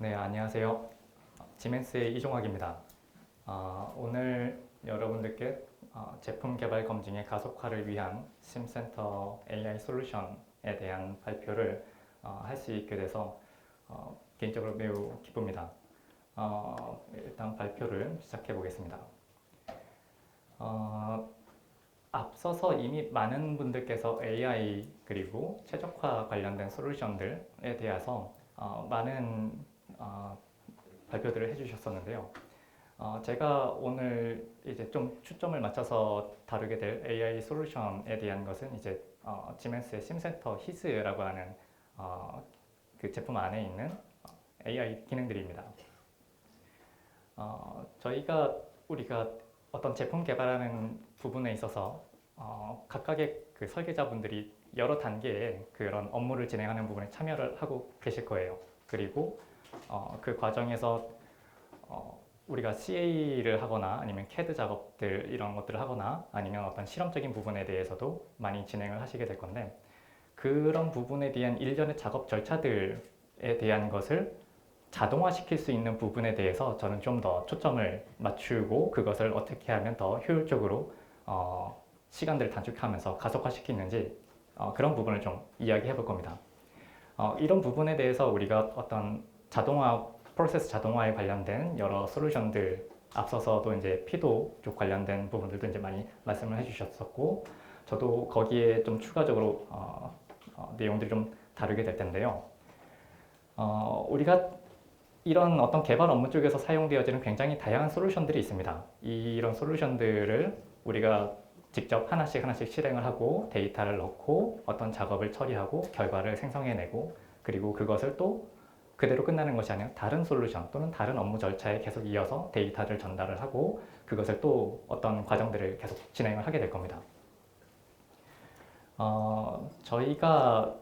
네, 안녕하세요. 지멘스의 이종학입니다. 오늘 여러분들께 제품 개발 검증의 가속화를 위한 심센터 AI 솔루션에 대한 발표를 할 수 있게 돼서 개인적으로 매우 기쁩니다. 일단 발표를 시작해 보겠습니다. 앞서서 이미 많은 분들께서 AI 그리고 최적화 관련된 솔루션들에 대해서 많은 발표들을 해주셨었는데요. 제가 오늘 이제 좀 초점을 맞춰서 다루게 될 AI 솔루션에 대한 것은 이제 지멘스의 심센터 히즈라고 하는 그 제품 안에 있는 AI 기능들입니다. 우리가 어떤 제품 개발하는 부분에 있어서 각각의 그 설계자분들이 여러 단계의 그런 업무를 진행하는 부분에 참여를 하고 계실 거예요. 그리고 그 과정에서 우리가 CA를 하거나 아니면 CAD 작업들 이런 것들을 하거나 아니면 어떤 실험적인 부분에 대해서도 많이 진행을 하시게 될 건데, 그런 부분에 대한 일련의 작업 절차들에 대한 것을 자동화시킬 수 있는 부분에 대해서 저는 좀 더 초점을 맞추고 그것을 어떻게 하면 더 효율적으로 시간들을 단축하면서 가속화시키는지 그런 부분을 좀 이야기해 볼 겁니다. 이런 부분에 대해서 우리가 어떤 프로세스 자동화에 관련된 여러 솔루션들, 앞서서도 이제 피도 쪽 관련된 부분들도 이제 많이 말씀을 해주셨었고, 저도 거기에 좀 추가적으로 내용들이 좀 다루게 될 텐데요. 우리가 이런 어떤 개발 업무 쪽에서 사용되어지는 굉장히 다양한 솔루션들이 있습니다. 이런 솔루션들을 우리가 직접 하나씩 실행을 하고 데이터를 넣고 어떤 작업을 처리하고 결과를 생성해내고, 그리고 그것을 또 그대로 끝나는 것이 아니라 다른 솔루션 또는 다른 업무 절차에 계속 이어서 데이터를 전달을 하고 그것을 또 어떤 과정들을 계속 진행을 하게 될 겁니다. 저희가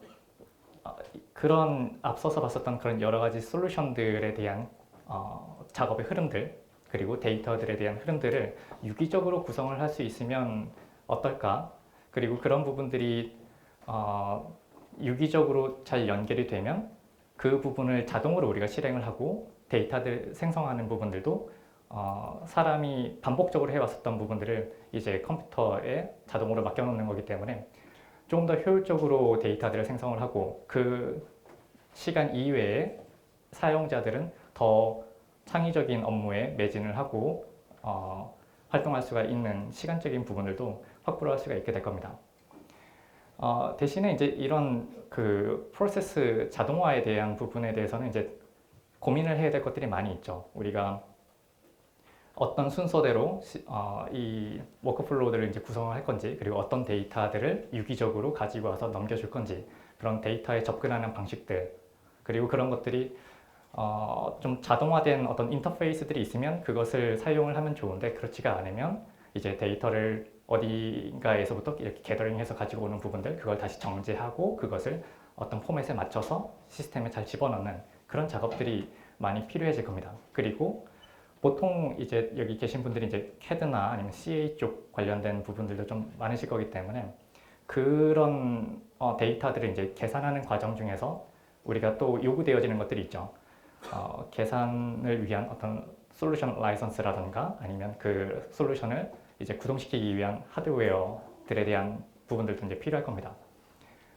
그런 앞서서 봤었던 그런 여러 가지 솔루션들에 대한 작업의 흐름들, 그리고 데이터들에 대한 흐름들을 유기적으로 구성을 할 수 있으면 어떨까? 그리고 그런 부분들이 유기적으로 잘 연결이 되면 그 부분을 자동으로 우리가 실행을 하고 데이터들 생성하는 부분들도 사람이 반복적으로 해왔었던 부분들을 이제 컴퓨터에 자동으로 맡겨놓는 거기 때문에 조금 더 효율적으로 데이터들을 생성을 하고, 그 시간 이외에 사용자들은 더 창의적인 업무에 매진을 하고 활동할 수가 있는 시간적인 부분들도 확보를 할 수가 있게 될 겁니다. 대신에 이제 이런 그 프로세스 자동화에 대한 부분에 대해서는 이제 고민을 해야 될 것들이 많이 있죠. 우리가 어떤 순서대로 이 워크플로우들을 이제 구성을 할 건지, 그리고 어떤 데이터들을 유기적으로 가지고 와서 넘겨줄 건지, 그런 데이터에 접근하는 방식들, 그리고 그런 것들이 좀 자동화된 어떤 인터페이스들이 있으면 그것을 사용을 하면 좋은데, 그렇지가 않으면 이제 데이터를 어딘가에서부터 이렇게 게더링해서 가지고 오는 부분들, 그걸 다시 정제하고 그것을 어떤 포맷에 맞춰서 시스템에 잘 집어넣는 그런 작업들이 많이 필요해질 겁니다. 그리고 보통 이제 여기 계신 분들이 이제 CAD나 아니면 CA 쪽 관련된 부분들도 좀 많으실 거기 때문에 그런 데이터들을 이제 계산하는 과정 중에서 우리가 또 요구되어지는 것들이 있죠. 계산을 위한 어떤 솔루션 라이선스라든가 아니면 그 솔루션을 이제 구동시키기 위한 하드웨어들에 대한 부분들도 이제 필요할 겁니다.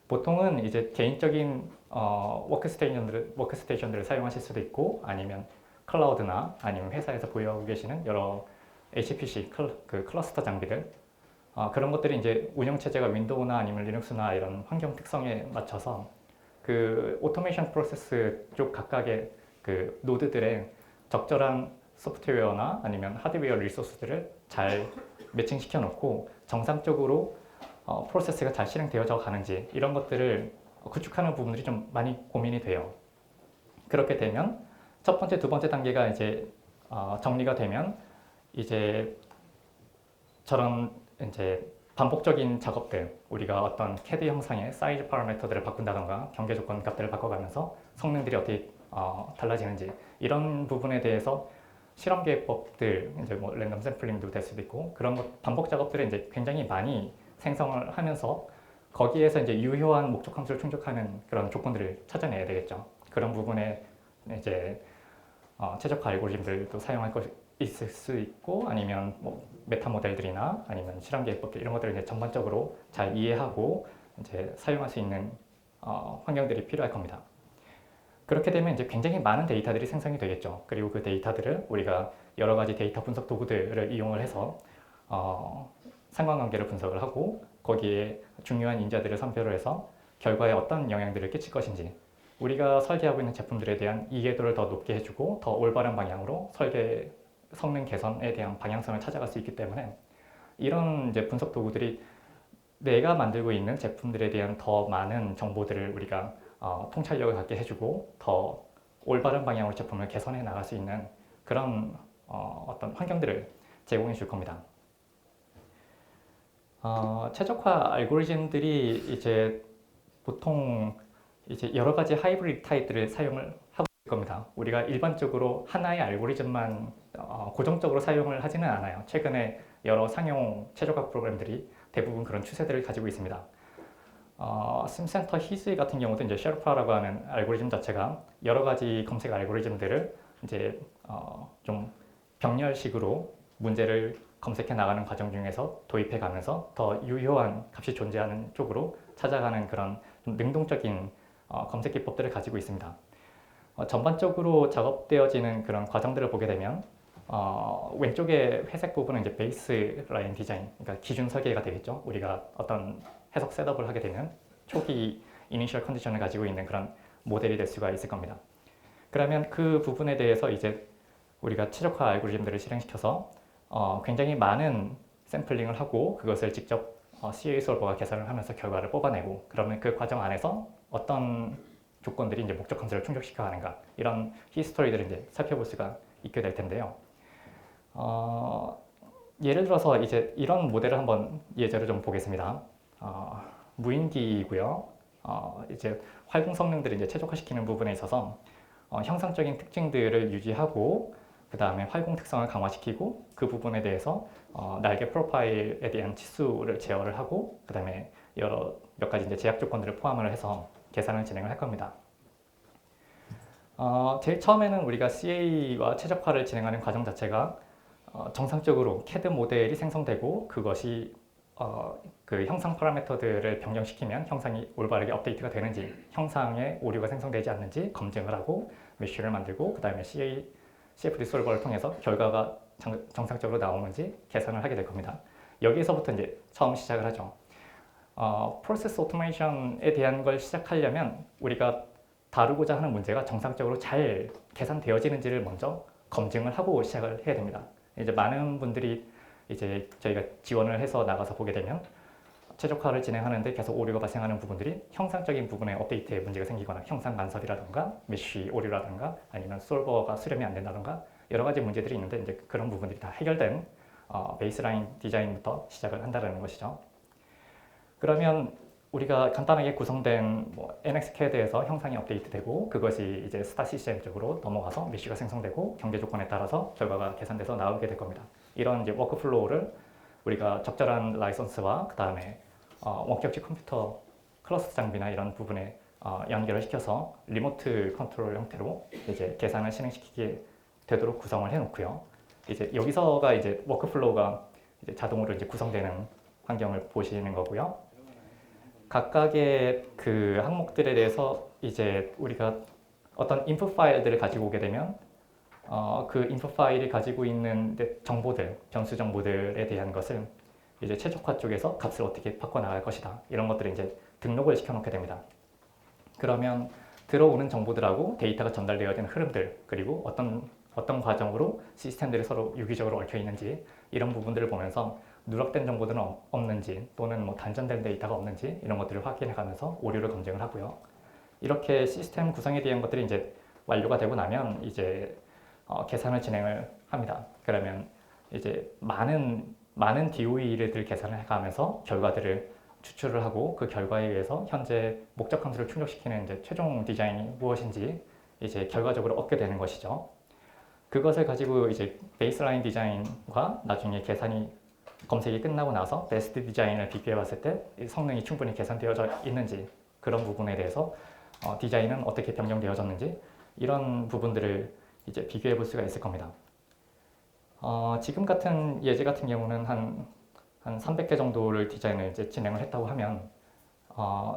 보통은 이제 개인적인 워크스테이션들을 사용하실 수도 있고, 아니면 클라우드나 아니면 회사에서 보유하고 계시는 여러 HPC 그 클러스터 장비들, 그런 것들이 이제 운영 체제가 윈도우나 아니면 리눅스나 이런 환경 특성에 맞춰서 그 오토메이션 프로세스 쪽 각각의 그 노드들의 적절한 소프트웨어나 아니면 하드웨어 리소스들을 잘 매칭시켜 놓고 정상적으로 프로세스가 잘 실행되어져 가는지, 이런 것들을 구축하는 부분들이 좀 많이 고민이 돼요. 그렇게 되면 첫 번째, 두 번째 단계가 이제 정리가 되면 이제 저런 이제 반복적인 작업들, 우리가 어떤 CAD 형상의 사이즈 파라미터들을 바꾼다던가 경계 조건 값들을 바꿔가면서 성능들이 어떻게 달라지는지, 이런 부분에 대해서 실험 계획법들, 이제 뭐 랜덤 샘플링도 될 수도 있고, 그런 반복 작업들을 이제 굉장히 많이 생성을 하면서 거기에서 이제 유효한 목적 함수를 충족하는 그런 조건들을 찾아내야 되겠죠. 그런 부분에 이제 최적화 알고리즘들도 사용할 것 있을 수 있고 아니면 뭐 메타 모델들이나 아니면 실험 기법들 이런 것들을 이제 전반적으로 잘 이해하고 이제 사용할 수 있는 환경들이 필요할 겁니다. 그렇게 되면 이제 굉장히 많은 데이터들이 생성이 되겠죠. 그리고 그 데이터들을 우리가 여러 가지 데이터 분석 도구들을 이용을 해서 상관관계를 분석을 하고 거기에 중요한 인자들을 선별을 해서 결과에 어떤 영향들을 끼칠 것인지 우리가 설계하고 있는 제품들에 대한 이해도를 더 높게 해주고 더 올바른 방향으로 설계 성능 개선에 대한 방향성을 찾아갈 수 있기 때문에 이런 이제 분석 도구들이 내가 만들고 있는 제품들에 대한 더 많은 정보들을 우리가 통찰력을 갖게 해주고 더 올바른 방향으로 제품을 개선해 나갈 수 있는 그런 어떤 환경들을 제공해 줄 겁니다. 최적화 알고리즘들이 이제 보통 이제 여러 가지 하이브리드 타입들을 사용을 하고 있을 겁니다. 우리가 일반적으로 하나의 알고리즘만 고정적으로 사용을 하지는 않아요. 최근에 여러 상용 최적화 프로그램들이 대부분 그런 추세들을 가지고 있습니다. 심센터 히즈 같은 경우도 이제 셰르파라고 하는 알고리즘 자체가 여러 가지 검색 알고리즘들을 이제 좀 병렬식으로 문제를 검색해 나가는 과정 중에서 도입해 가면서 더 유효한 값이 존재하는 쪽으로 찾아가는 그런 좀 능동적인 검색 기법들을 가지고 있습니다. 전반적으로 작업되어지는 그런 과정들을 보게 되면 왼쪽의 회색 부분은 이제 베이스 라인 디자인, 그러니까 기준 설계가 되겠죠. 우리가 어떤 해석 셋업을 하게 되면 초기 이니셜 컨디션을 가지고 있는 그런 모델이 될 수가 있을 겁니다. 그러면 그 부분에 대해서 이제 우리가 최적화 알고리즘들을 실행시켜서 굉장히 많은 샘플링을 하고 그것을 직접 CA 솔버가 계산을 하면서 결과를 뽑아내고 그러면 그 과정 안에서 어떤 조건들이 이제 목적 함수를 충족시켜 가는가 이런 히스토리들을 이제 살펴볼 수가 있게 될 텐데요. 예를 들어서 이제 이런 모델을 한번 예제로 좀 보겠습니다. 무인기이고요. 이제 활공 성능들을 이제 최적화시키는 부분에 있어서 형상적인 특징들을 유지하고 그 다음에 활공 특성을 강화시키고 그 부분에 대해서 날개 프로파일에 대한 치수를 제어를 하고 그 다음에 몇 가지 이제 제약 조건들을 포함을 해서 계산을 진행을 할 겁니다. 제일 처음에는 우리가 CA와 최적화를 진행하는 과정 자체가 정상적으로 CAD 모델이 생성되고 그것이 그 형상 파라미터들을 변경시키면 형상이 올바르게 업데이트가 되는지 형상에 오류가 생성되지 않는지 검증을 하고 메쉬를 만들고 그 다음에 CFD 솔버를 통해서 결과가 정상적으로 나오는지 계산을 하게 될 겁니다. 여기에서부터 이제 처음 시작을 하죠. 프로세스 오토메이션에 대한 걸 시작하려면 우리가 다루고자 하는 문제가 정상적으로 잘 계산되어지는지를 먼저 검증을 하고 시작을 해야 됩니다. 이제 많은 분들이 이제 저희가 지원을 해서 나가서 보게 되면 최적화를 진행하는데 계속 오류가 발생하는 부분들이 형상적인 부분에 업데이트에 문제가 생기거나 형상 간섭이라든가 메쉬 오류라든가 아니면 솔버가 수렴이 안 된다든가 여러 가지 문제들이 있는데 이제 그런 부분들이 다 해결된 베이스라인 디자인부터 시작을 한다는 것이죠. 그러면 우리가 간단하게 구성된 뭐 NXCAD에서 형상이 업데이트되고 그것이 이제 스타 시스템 쪽으로 넘어가서 메쉬가 생성되고 경계 조건에 따라서 결과가 계산돼서 나오게 될 겁니다. 이런 이제 워크플로우를 우리가 적절한 라이선스와 그 다음에 원격지 컴퓨터 클러스터 장비나 이런 부분에 연결을 시켜서 리모트 컨트롤 형태로 이제 계산을 진행시키게 되도록 구성을 해놓고요. 이제 여기서가 이제 워크플로우가 이제 자동으로 이제 구성되는 환경을 보시는 거고요. 각각의 그 항목들에 대해서 이제 우리가 어떤 인풋 파일들을 가지고 오게 되면 그 인풋 파일이 가지고 있는 정보들, 변수 정보들에 대한 것을 이제 최적화 쪽에서 값을 어떻게 바꿔 나갈 것이다. 이런 것들을 이제 등록을 시켜놓게 됩니다. 그러면 들어오는 정보들하고 데이터가 전달되어지는 흐름들 그리고 어떤 과정으로 시스템들이 서로 유기적으로 얽혀 있는지 이런 부분들을 보면서 누락된 정보들은 없는지 또는 뭐 단전된 데이터가 없는지 이런 것들을 확인해가면서 오류를 검증을 하고요. 이렇게 시스템 구성에 대한 것들이 이제 완료가 되고 나면 이제 계산을 진행을 합니다. 그러면 이제 많은 DOE를 계산을 해가면서 결과들을 추출을 하고 그 결과에 의해서 현재 목적 함수를 충족시키는 이제 최종 디자인이 무엇인지 이제 결과적으로 얻게 되는 것이죠. 그것을 가지고 이제 베이스라인 디자인과 나중에 검색이 끝나고 나서 베스트 디자인을 비교해 봤을 때 성능이 충분히 개선되어져 있는지 그런 부분에 대해서 디자인은 어떻게 변경되어졌는지 이런 부분들을 이제 비교해 볼 수가 있을 겁니다. 지금 같은 예제 같은 경우는 한 300개 정도를 디자인을 이제 진행을 했다고 하면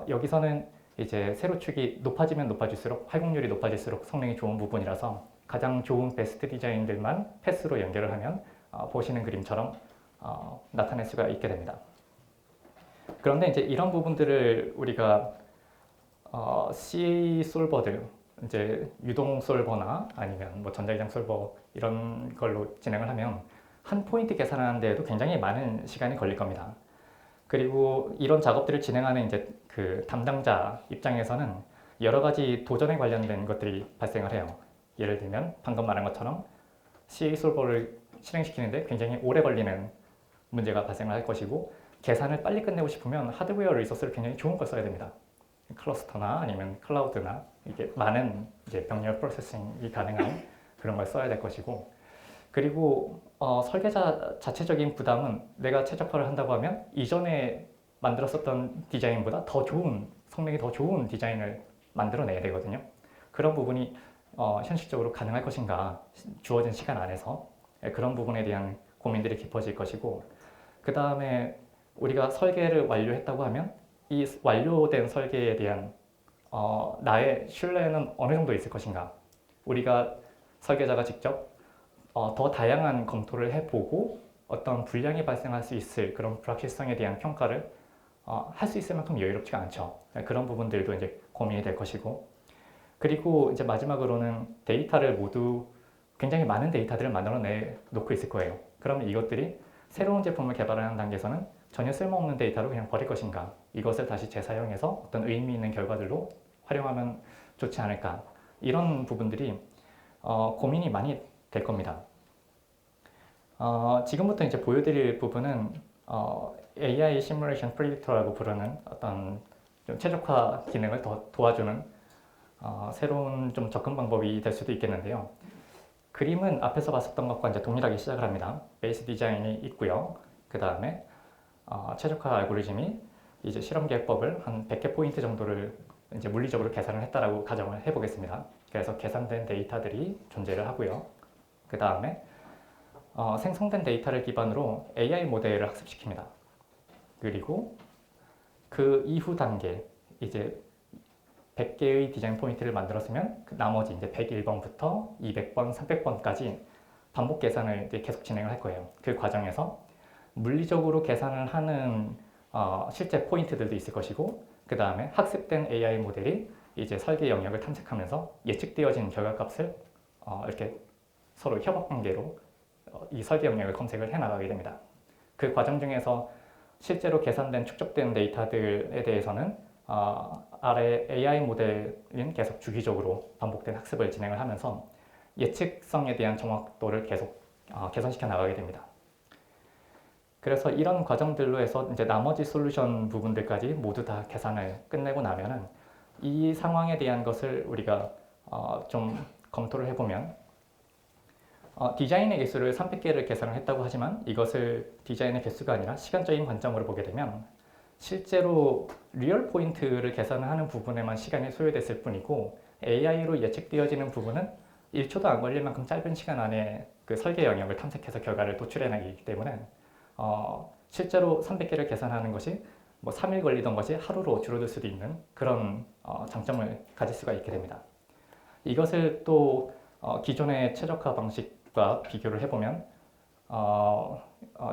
여기서는 이제 세로축이 높아지면 높아질수록 활공률이 높아질수록 성능이 좋은 부분이라서 가장 좋은 베스트 디자인들만 패스로 연결을 하면 보시는 그림처럼 나타낼 수가 있게 됩니다. 그런데 이제 이런 부분들을 우리가 CA 솔버들, 이제 유동 솔버나 아니면 뭐 전자기장 솔버 이런 걸로 진행을 하면 한 포인트 계산하는 데에도 굉장히 많은 시간이 걸릴 겁니다. 그리고 이런 작업들을 진행하는 이제 그 담당자 입장에서는 여러 가지 도전에 관련된 것들이 발생을 해요. 예를 들면 방금 말한 것처럼 CA 솔버를 실행시키는데 굉장히 오래 걸리는 문제가 발생을 할 것이고, 계산을 빨리 끝내고 싶으면 하드웨어 리소스를 굉장히 좋은 걸 써야 됩니다. 클러스터나 아니면 클라우드나 이게 많은 이제 병렬 프로세싱이 가능한 그런 걸 써야 될 것이고, 그리고 설계자 자체적인 부담은 내가 최적화를 한다고 하면 이전에 만들었었던 디자인보다 더 좋은, 성능이 더 좋은 디자인을 만들어내야 되거든요. 그런 부분이 현실적으로 가능할 것인가, 주어진 시간 안에서 그런 부분에 대한 고민들이 깊어질 것이고, 그 다음에 우리가 설계를 완료했다고 하면 이 완료된 설계에 대한 나의 신뢰는 어느 정도 있을 것인가, 우리가 설계자가 직접 더 다양한 검토를 해보고 어떤 불량이 발생할 수 있을 그런 불확실성에 대한 평가를 할 수 있을 만큼 여유롭지가 않죠. 그런 부분들도 이제 고민이 될 것이고, 그리고 이제 마지막으로는 데이터를 모두 굉장히 많은 데이터들을 만들어내 놓고 있을 거예요. 그러면 이것들이 새로운 제품을 개발하는 단계에서는 전혀 쓸모없는 데이터로 그냥 버릴 것인가, 이것을 다시 재사용해서 어떤 의미 있는 결과들로 활용하면 좋지 않을까, 이런 부분들이 고민이 많이 될 겁니다. 지금부터 이제 보여드릴 부분은 AI 시뮬레이션 프리딕터라고 부르는 어떤 좀 최적화 기능을 더 도와주는 새로운 좀 접근 방법이 될 수도 있겠는데요. 그림은 앞에서 봤었던 것과 이제 동일하게 시작을 합니다. 베이스 디자인이 있고요. 그 다음에 최적화 알고리즘이 이제 실험 계획법을 한 100개 포인트 정도를 이제 물리적으로 계산을 했다라고 가정을 해보겠습니다. 그래서 계산된 데이터들이 존재를 하고요. 그 다음에 생성된 데이터를 기반으로 AI 모델을 학습시킵니다. 그리고 그 이후 단계, 이제 100개의 디자인 포인트를 만들었으면 그 나머지 이제 101번부터 200번, 300번까지 반복 계산을 이제 계속 진행을 할 거예요. 그 과정에서 물리적으로 계산을 하는 실제 포인트들도 있을 것이고, 그 다음에 학습된 AI 모델이 이제 설계 영역을 탐색하면서 예측되어진 결과값을 이렇게 서로 협업 관계로 이 설계 영역을 검색을 해 나가게 됩니다. 그 과정 중에서 실제로 계산된 축적된 데이터들에 대해서는 아래 AI 모델은 계속 주기적으로 반복된 학습을 진행을 하면서 예측성에 대한 정확도를 계속 개선시켜 나가게 됩니다. 그래서 이런 과정들로 해서 이제 나머지 솔루션 부분들까지 모두 다 계산을 끝내고 나면은 이 상황에 대한 것을 우리가 좀 검토를 해보면 디자인의 개수를 300개를 계산을 했다고 하지만 이것을 디자인의 개수가 아니라 시간적인 관점으로 보게 되면 실제로 리얼 포인트를 계산을 하는 부분에만 시간이 소요됐을 뿐이고, AI로 예측되어지는 부분은 1초도 안 걸릴 만큼 짧은 시간 안에 그 설계 영역을 탐색해서 결과를 도출해내기 때문에 실제로 300개를 계산하는 것이 뭐 3일 걸리던 것이 하루로 줄어들 수도 있는 그런 장점을 가질 수가 있게 됩니다. 이것을 또 기존의 최적화 방식과 비교를 해보면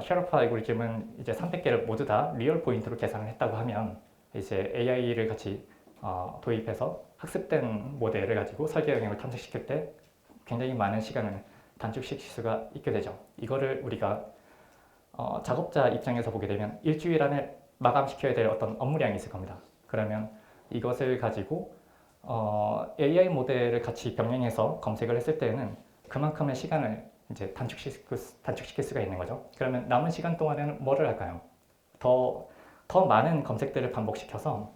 셰르파 알고리즘은 이제 300개를 모두 다 리얼 포인트로 계산을 했다고 하면 이제 AI를 같이 도입해서 학습된 모델을 가지고 설계 영역을 탐색시킬 때 굉장히 많은 시간을 단축시킬 수가 있게 되죠. 이거를 우리가 작업자 입장에서 보게 되면 일주일 안에 마감시켜야 될 어떤 업무량이 있을 겁니다. 그러면 이것을 가지고 AI 모델을 같이 병행해서 검색을 했을 때는 그만큼의 시간을 이제 단축시킬 수가 있는 거죠. 그러면 남은 시간 동안에는 뭐를 할까요? 더 많은 검색들을 반복시켜서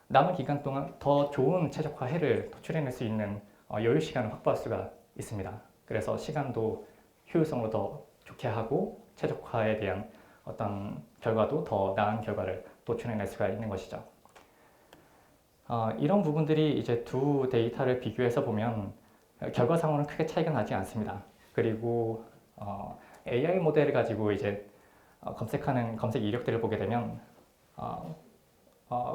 남은 기간 동안 더 좋은 최적화해를 도출해낼 수 있는 여유 시간을 확보할 수가 있습니다. 그래서 시간도 효율성으로 더 좋게 하고 최적화에 대한 어떤 결과도 더 나은 결과를 도출해낼 수가 있는 것이죠. 이런 부분들이 이제 두 데이터를 비교해서 보면 결과상으로는 크게 차이가 나지 않습니다. 그리고 AI 모델을 가지고 이제 검색하는 검색 이력들을 보게 되면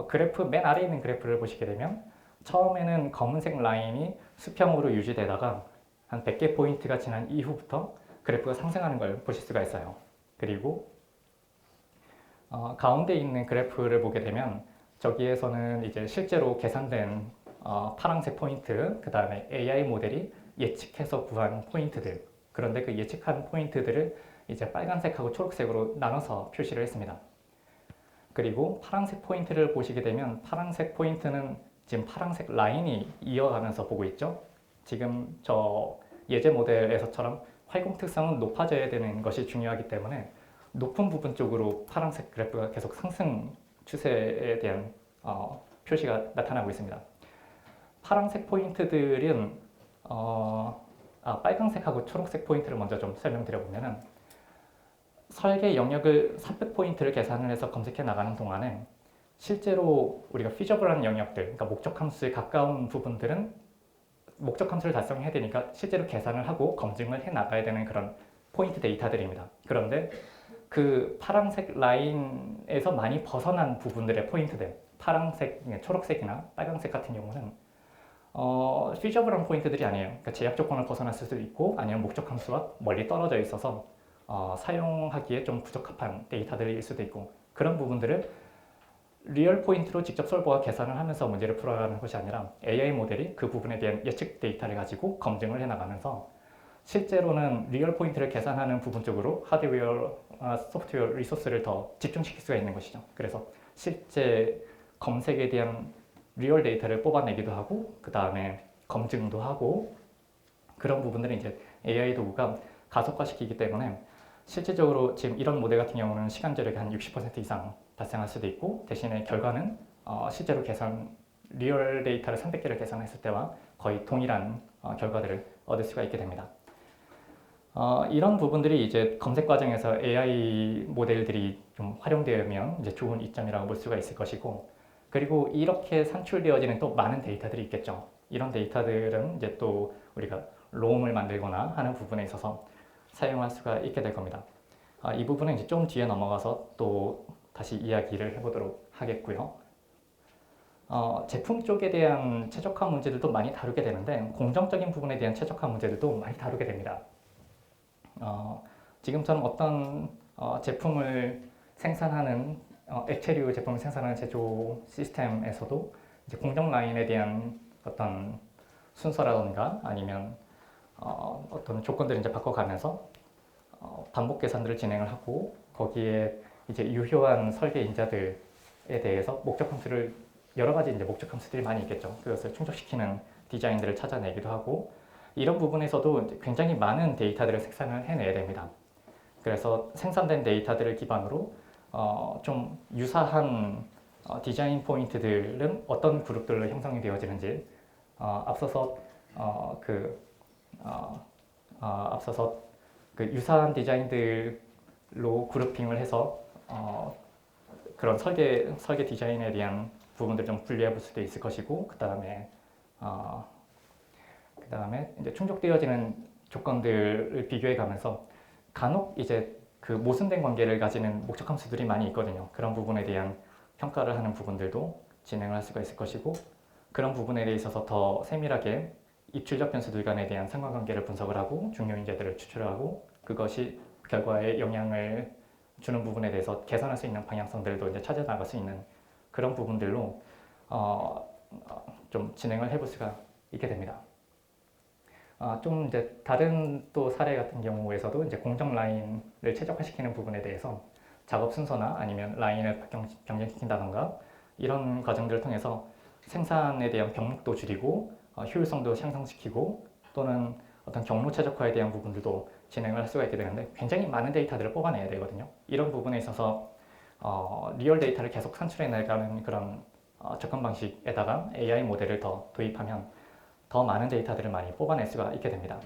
그래프 맨 아래에 있는 그래프를 보시게 되면 처음에는 검은색 라인이 수평으로 유지되다가 한 100개 포인트가 지난 이후부터 그래프가 상승하는 걸 보실 수가 있어요. 그리고 가운데 있는 그래프를 보게 되면 저기에서는 이제 실제로 계산된 파란색 포인트, 그 다음에 AI 모델이 예측해서 구한 포인트들, 그런데 그 예측한 포인트들을 이제 빨간색하고 초록색으로 나눠서 표시를 했습니다. 그리고 파란색 포인트를 보시게 되면 파란색 포인트는 지금 파란색 라인이 이어가면서 보고 있죠. 지금 저 예제 모델에서처럼 활공 특성은 높아져야 되는 것이 중요하기 때문에 높은 부분 쪽으로 파란색 그래프가 계속 상승 추세에 대한 표시가 나타나고 있습니다. 파란색 포인트들은 빨간색하고 초록색 포인트를 먼저 좀 설명드려보면은 설계 영역을 300포인트를 계산을 해서 검색해 나가는 동안에 실제로 우리가 피저블한 영역들, 그러니까 목적 함수에 가까운 부분들은 목적 함수를 달성해야 되니까 실제로 계산을 하고 검증을 해 나가야 되는 그런 포인트 데이터들입니다. 그런데 그 파란색 라인에서 많이 벗어난 부분들의 포인트들, 파란색, 초록색이나 빨간색 같은 경우는 피저블한 포인트들이 아니에요. 그러니까 제약 조건을 벗어났을 수도 있고 아니면 목적 함수와 멀리 떨어져 있어서 사용하기에 좀 부적합한 데이터들일 수도 있고, 그런 부분들을 리얼 포인트로 직접 솔버와 계산을 하면서 문제를 풀어가는 것이 아니라 AI 모델이 그 부분에 대한 예측 데이터를 가지고 검증을 해나가면서 실제로는 리얼 포인트를 계산하는 부분 쪽으로 하드웨어, 소프트웨어 리소스를 더 집중시킬 수가 있는 것이죠. 그래서 실제 검색에 대한 리얼 데이터를 뽑아내기도 하고 그 다음에 검증도 하고, 그런 부분들은 이제 AI 도구가 가속화시키기 때문에 실질적으로 지금 이런 모델 같은 경우는 시간 절약이 한 60% 이상 발생할 수도 있고, 대신에 결과는 실제로 계산 리얼 데이터를 300개를 계산했을 때와 거의 동일한 결과들을 얻을 수가 있게 됩니다. 이런 부분들이 이제 검색 과정에서 AI 모델들이 좀 활용되면 이제 좋은 이점이라고 볼 수가 있을 것이고, 그리고 이렇게 산출되어지는 또 많은 데이터들이 있겠죠. 이런 데이터들은 이제 또 우리가 롬을 만들거나 하는 부분에 있어서 사용할 수가 있게 될 겁니다. 이 부분은 이제 좀 뒤에 넘어가서 또 다시 이야기를 해보도록 하겠고요. 제품 쪽에 대한 최적화 문제들도 많이 다루게 되는데 공정적인 부분에 대한 최적화 문제들도 많이 다루게 됩니다. 지금처럼 어떤 제품을 생산하는 액체류 제품을 생산하는 제조 시스템에서도 이제 공정 라인에 대한 어떤 순서라던가 아니면 어떤 조건들을 이제 바꿔가면서 반복 계산들을 진행을 하고 거기에 이제 유효한 설계 인자들에 대해서 목적 함수를 여러 가지 이제 목적 함수들이 많이 있겠죠. 그것을 충족시키는 디자인들을 찾아내기도 하고, 이런 부분에서도 굉장히 많은 데이터들을 생산을 해내야 됩니다. 그래서 생산된 데이터들을 기반으로 좀 유사한 디자인 포인트들은 어떤 그룹들로 형성이 되어지는지 앞서서 그 유사한 디자인들로 그룹핑을 해서 그런 설계 디자인에 대한 부분들 좀 분리해 볼 수도 있을 것이고, 그 다음에 이제 충족되어지는 조건들을 비교해 가면서 간혹 이제 그 모순된 관계를 가지는 목적 함수들이 많이 있거든요. 그런 부분에 대한 평가를 하는 부분들도 진행을 할 수가 있을 것이고, 그런 부분에 대해 있어서 더 세밀하게 입출적 변수들 간에 대한 상관관계를 분석을 하고 중요 인재들을 추출하고 그것이 결과에 영향을 주는 부분에 대해서 개선할 수 있는 방향성들도 이제 찾아 나갈 수 있는 그런 부분들로 좀 진행을 해볼 수가 있게 됩니다. 좀 이제 다른 또 사례 같은 경우에서도 이제 공정 라인을 최적화시키는 부분에 대해서 작업 순서나 아니면 라인을 경쟁시킨다던가 이런 과정들을 통해서 생산에 대한 병목도 줄이고 효율성도 향상시키고 또는 어떤 경로 최적화에 대한 부분들도 진행을 할 수가 있게 되는데 굉장히 많은 데이터들을 뽑아내야 되거든요. 이런 부분에 있어서 리얼 데이터를 계속 산출해 나가는 그런 접근 방식에다가 AI 모델을 더 도입하면 더 많은 데이터들을 많이 뽑아낼 수가 있게 됩니다.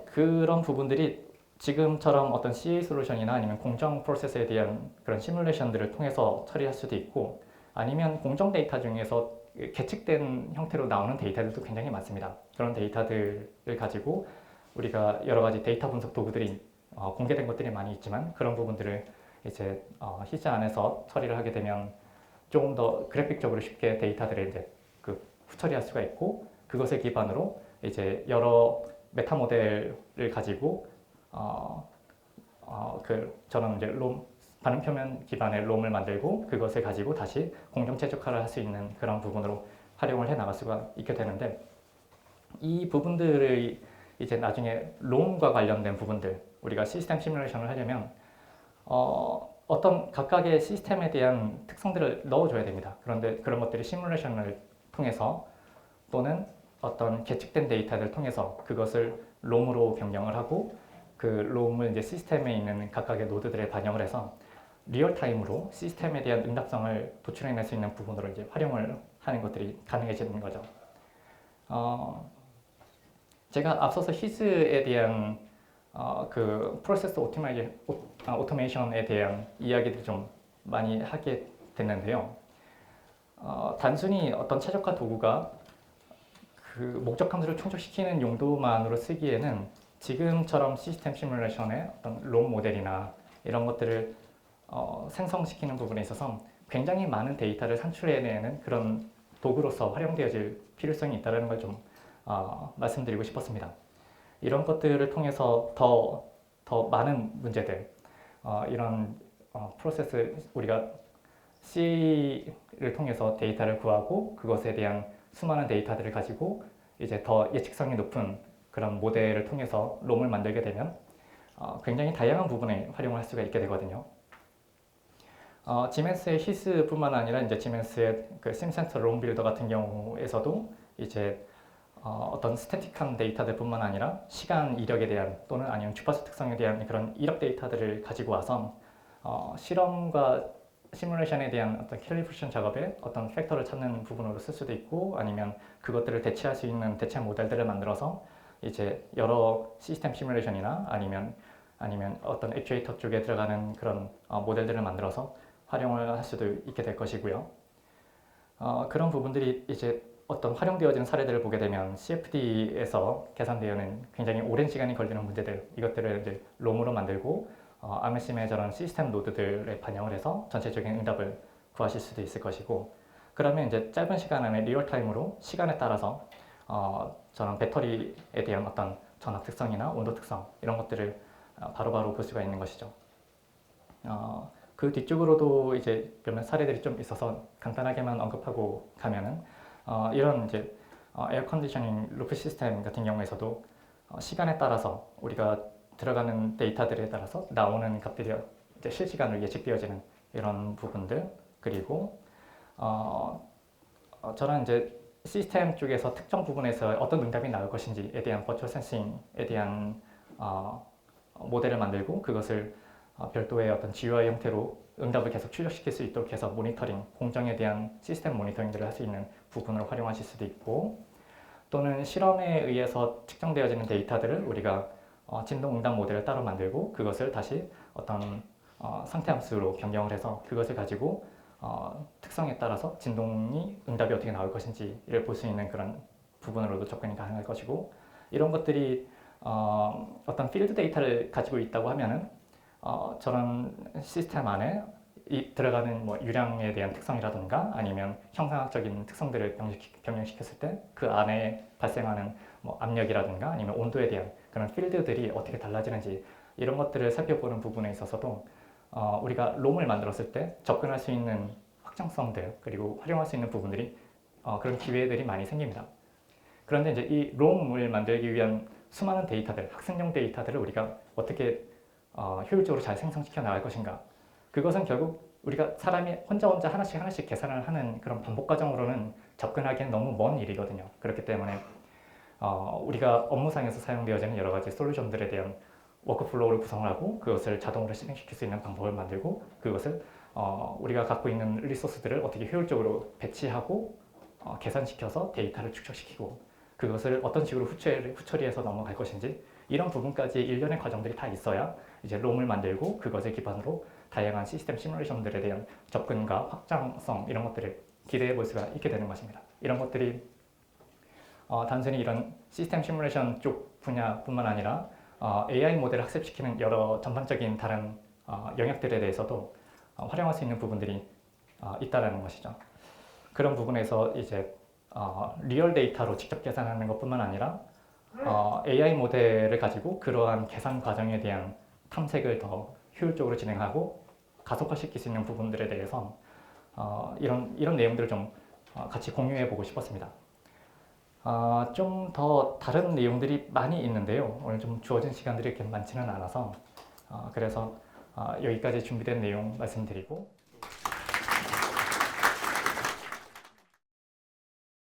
그런 부분들이 지금처럼 어떤 CA 솔루션이나 아니면 공정 프로세스에 대한 그런 시뮬레이션들을 통해서 처리할 수도 있고, 아니면 공정 데이터 중에서 계측된 형태로 나오는 데이터들도 굉장히 많습니다. 그런 데이터들을 가지고 우리가 여러 가지 데이터 분석 도구들이 공개된 것들이 많이 있지만 그런 부분들을 이제 히즈 안에서 처리를 하게 되면 조금 더 그래픽적으로 쉽게 데이터들을 이제 그 후처리할 수가 있고 그것을 기반으로 이제 여러 메타 모델을 가지고 저는 이제 반응 표면 기반의 롬을 만들고 그것을 가지고 다시 공정 최적화를 할 수 있는 그런 부분으로 활용을 해 나갈 수가 있게 되는데 이 부분들의 이제 나중에 롬과 관련된 부분들 우리가 시스템 시뮬레이션을 하려면 어떤 각각의 시스템에 대한 특성들을 넣어줘야 됩니다. 그런데 그런 것들이 시뮬레이션을 통해서 또는 어떤 계측된 데이터를 통해서 그것을 롬으로 변경을 하고 그 롬을 이제 시스템에 있는 각각의 노드들에 반영을 해서 리얼타임으로 시스템에 대한 응답성을 도출해낼 수 있는 부분으로 이제 활용을 하는 것들이 가능해지는 거죠. 제가 앞서서 히즈에 대한 그 프로세스 오토메이션에 대한 이야기를 좀 많이 하게 됐는데요. 단순히 어떤 최적화 도구가 그 목적 함수를 충족시키는 용도만으로 쓰기에는 지금처럼 시스템 시뮬레이션의 어떤 롬 모델이나 이런 것들을 생성시키는 부분에 있어서 굉장히 많은 데이터를 산출해내는 그런 도구로서 활용되어질 필요성이 있다는 걸 좀 말씀드리고 싶었습니다. 이런 것들을 통해서 더 많은 문제들, 이런 프로세스 우리가 C를 통해서 데이터를 구하고 그것에 대한 수많은 데이터들을 가지고 이제 더 예측성이 높은 그런 모델을 통해서 롬을 만들게 되면 굉장히 다양한 부분에 활용을 할 수가 있게 되거든요. 지멘스의 히스뿐만 아니라 이제 지멘스의 그 심센터 롬 빌더 같은 경우에서도 이제 어떤 스태틱한 데이터들뿐만 아니라 시간 이력에 대한 또는 아니면 주파수 특성에 대한 그런 이력 데이터들을 가지고 와서 실험과 시뮬레이션에 대한 어떤 캘리브레이션 작업에 어떤 팩터를 찾는 부분으로 쓸 수도 있고 아니면 그것들을 대체할 수 있는 대체 모델들을 만들어서 이제 여러 시스템 시뮬레이션이나 아니면 어떤 액추에이터 쪽에 들어가는 그런 모델들을 만들어서 활용을 할 수도 있게 될 것이고요. 그런 부분들이 이제 어떤 활용되어지는 사례들을 보게 되면 CFD에서 계산되어는 굉장히 오랜 시간이 걸리는 문제들 이것들을 이제 롬으로 만들고 아메심의 저런 시스템 노드들에 반영을 해서 전체적인 응답을 구하실 수도 있을 것이고 그러면 이제 짧은 시간 안에 리얼타임으로 시간에 따라서 저런 배터리에 대한 어떤 전압 특성이나 온도 특성 이런 것들을 바로바로 볼 수가 있는 것이죠. 그 뒤쪽으로도 이제 몇몇 사례들이 좀 있어서 간단하게만 언급하고 가면은 이런 이제 에어 컨디셔닝 루프 시스템 같은 경우에서도 시간에 따라서 우리가 들어가는 데이터들에 따라서 나오는 값들이 이제 실시간으로 예측되어지는 이런 부분들 그리고 저는 이제 시스템 쪽에서 특정 부분에서 어떤 응답이 나올 것인지에 대한 버추얼 센싱에 대한 모델을 만들고 그것을 별도의 어떤 GUI 형태로 응답을 계속 출력시킬 수 있도록 해서 모니터링, 공정에 대한 시스템 모니터링들을 할 수 있는 부분을 활용하실 수도 있고 또는 실험에 의해서 측정되어지는 데이터들을 우리가 진동 응답 모델을 따로 만들고 그것을 다시 어떤 상태 함수로 변경을 해서 그것을 가지고 특성에 따라서 진동이 응답이 어떻게 나올 것인지를 볼 수 있는 그런 부분으로도 접근이 가능할 것이고 이런 것들이 어떤 필드 데이터를 가지고 있다고 하면은 저런 시스템 안에 들어가는 뭐 유량에 대한 특성이라든가 아니면 형상학적인 특성들을 병행시켰을 때 그 안에 발생하는 뭐 압력이라든가 아니면 온도에 대한 그런 필드들이 어떻게 달라지는지 이런 것들을 살펴보는 부분에 있어서도 우리가 롬을 만들었을 때 접근할 수 있는 확장성들 그리고 활용할 수 있는 부분들이 그런 기회들이 많이 생깁니다. 그런데 이제 이 롬을 만들기 위한 수많은 데이터들, 학습용 데이터들을 우리가 어떻게 효율적으로 잘 생성시켜 나갈 것인가 그것은 결국 우리가 사람이 혼자 하나씩 계산을 하는 그런 반복 과정으로는 접근하기엔 너무 먼 일이거든요. 그렇기 때문에 우리가 업무상에서 사용되어지는 여러 가지 솔루션들에 대한 워크플로우를 구성을 하고 그것을 자동으로 실행시킬 수 있는 방법을 만들고 그것을 우리가 갖고 있는 리소스들을 어떻게 효율적으로 배치하고 계산시켜서 데이터를 축적시키고 그것을 어떤 식으로 후처리해서 넘어갈 것인지 이런 부분까지 일련의 과정들이 다 있어야 이제 롬을 만들고 그것을 기반으로 다양한 시스템 시뮬레이션들에 대한 접근과 확장성 이런 것들을 기대해 볼 수가 있게 되는 것입니다. 이런 것들이 단순히 이런 시스템 시뮬레이션 쪽 분야뿐만 아니라 AI 모델을 학습시키는 여러 전반적인 다른 영역들에 대해서도 활용할 수 있는 부분들이 있다라는 것이죠. 그런 부분에서 이제 리얼 데이터로 직접 계산하는 것뿐만 아니라 AI 모델을 가지고 그러한 계산 과정에 대한 탐색을 더 효율적으로 진행하고 가속화시킬 수 있는 부분들에 대해서 이런 내용들을 좀 같이 공유해 보고 싶었습니다. 좀 더 다른 내용들이 많이 있는데요. 오늘 좀 주어진 시간들이 이렇게 많지는 않아서 그래서 여기까지 준비된 내용 말씀드리고